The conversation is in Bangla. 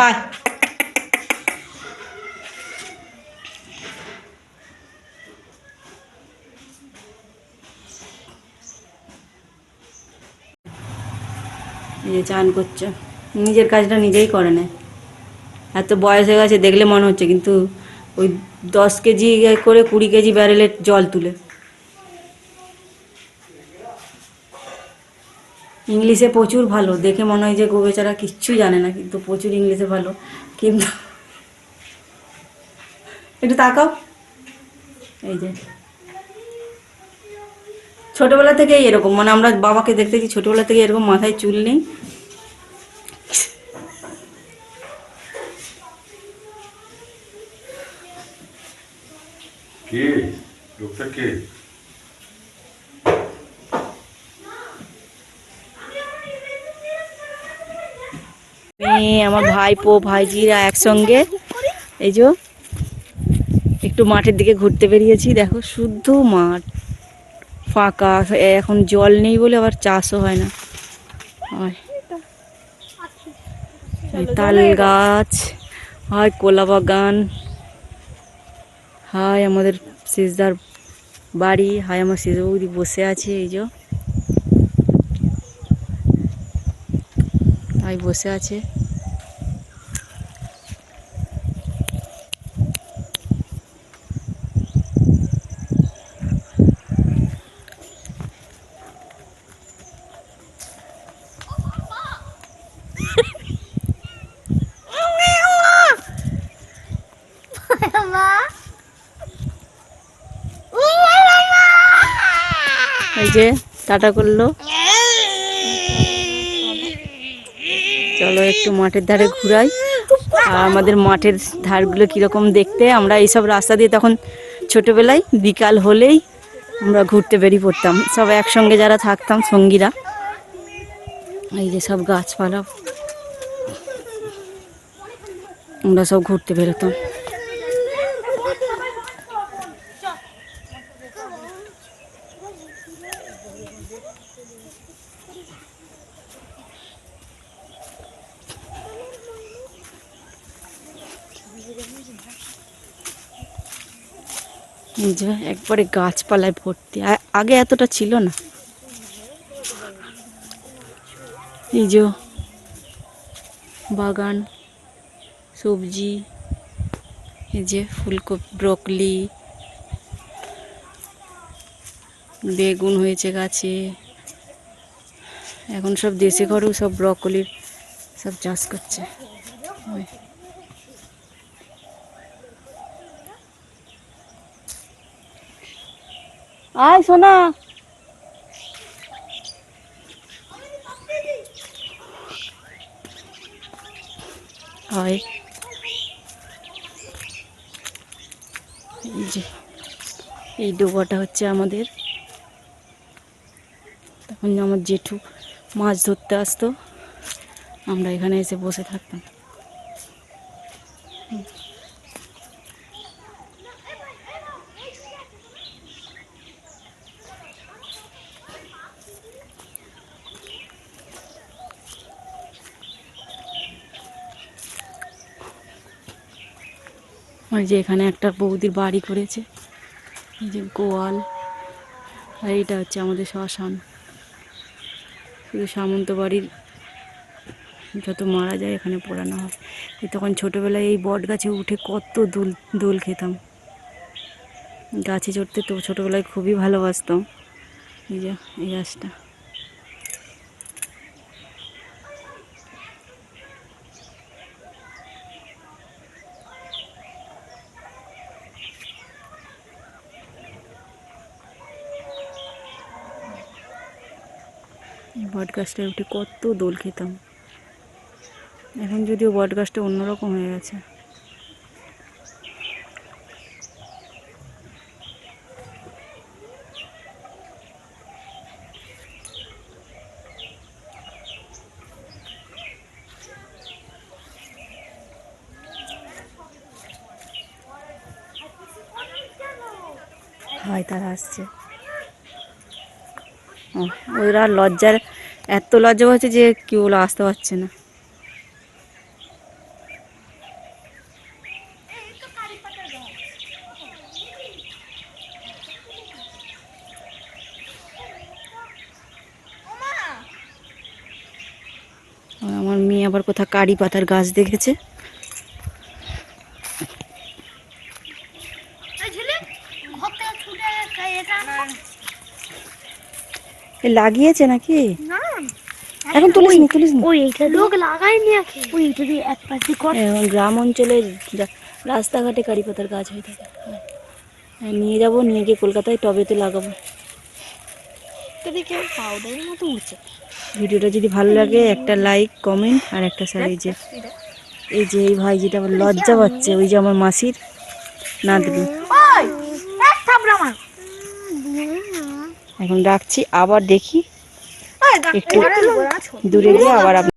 আয় এই যে চান করছে, নিজের কাজটা নিজেই করে নেয়। এত বয়স হয়ে গেছে দেখলে মনে হচ্ছে, কিন্তু ওই 10 কেজি করে 20 কেজি ব্যারেলের জল তুলে। ইংলিশে প্রচুর ভালো, দেখে মনে হয় যে গো বেচারা কিচ্ছু জানে না, কিন্তু প্রচুর ইংলিশে ভালো। কিন্তু একটু তাকাও, এই যে ছোটোবেলা থেকেই এরকম, মানে আমরা বাবাকে দেখতেছি ছোটোবেলা থেকে এরকম, মাথায় চুল নেই। কে লোকটা কে? আমার ভাইপো ভাইজিরা একসঙ্গে এই যে একটু মাঠের দিকে ঘুরতে বেরিয়েছি। দেখো শুদ্ধ মাঠ, ফাঁকা, এখন জল নেই বলে আবার চাষও হয় না। তাল গাছ, হয় কলা বাগান, হয় আমাদের সিজদার বাড়ি, হয় আমার সিজা বৌদি বসে আছে, এই যে হয় বসে আছে। এই যে টাটা করলো। চলো একটু মাঠের ধারে ঘুরাই। আর আমাদের মাঠের ধারগুলো কীরকম দেখতে, আমরা এইসব রাস্তা দিয়ে তখন ছোটোবেলায় বিকাল হলেই আমরা ঘুরতে বেরিয়ে পড়তাম, সব একসঙ্গে যারা থাকতাম সঙ্গীরা। এই যে সব গাছপালা, আমরা সব ঘুরতে বেরোতাম। এই যে একবারে গাছপালায় ভর্তি, আগে এতটা ছিল না। এই যে বাগান, সবজি, এই যে ফুলকপি, ব্রকলি, বেগুন হয়েছে গাছে। এখন সব দেশে ঘরেও সব ব্রকলির সব চাষ করছে। আয় সোনা, হয় এই যে এই ডোবাটা হচ্ছে আমাদের। তখন আমার জেঠু মাছ ধরতে আসতো, আমরা এখানে এসে বসে থাকতাম। ওই যে এখানে একটা বৌদির বাড়ি করেছে, এই যে গোয়াল, আর এইটা হচ্ছে আমাদের শ্মশান। শুধু সামন্ত বাড়ির যত মারা যায় এখানে পোড়ানো হয়। তখন ছোটোবেলায় এই বট গাছে উঠে কত দোল খেতাম, গাছে চড়তে তো ছোটোবেলায় খুবই ভালোবাসতাম। এই যে এই গাছটা, বট গাছটায় উঠে কত দোল খেতাম। এখন যদিও বট গাছটা অন্যরকম হয়ে গেছে। হয় তারা আসছে, ওরা লজ্জার এত লজ্জা হচ্ছে যে কি বলে আসতে পারছে না। উনি আবার কোথাও কারি পাতার গাছ দেখেছে। এ লাগিয়েছে নাকি? এখন তুলিস নি। লোক লাগায়নি আগে ওই এটা দিয়ে এক পাশ দিয়ে কর এখন গ্রাম অঞ্চলে রাস্তাঘাটে কারি পাতার গাছ হয়ে থাকে। হ্যাঁ, নিয়ে যাব, নিয়ে গিয়ে কলকাতায় টবেতে লাগাবো। দেখে পাউডারের মতো উঠছে। ভিডিওটা যদি ভালো লাগে একটা লাইক, কমেন্ট আর একটা শেয়ার। এই যে এই ভাই যেটা আমার লজ্জা পাচ্ছে, ওই যে আমার মাসির নাতনি। ওই এক থাপড়া মার। এখন রাখছি, আবার দেখি একটু দূরে গিয়ে আবার আপনার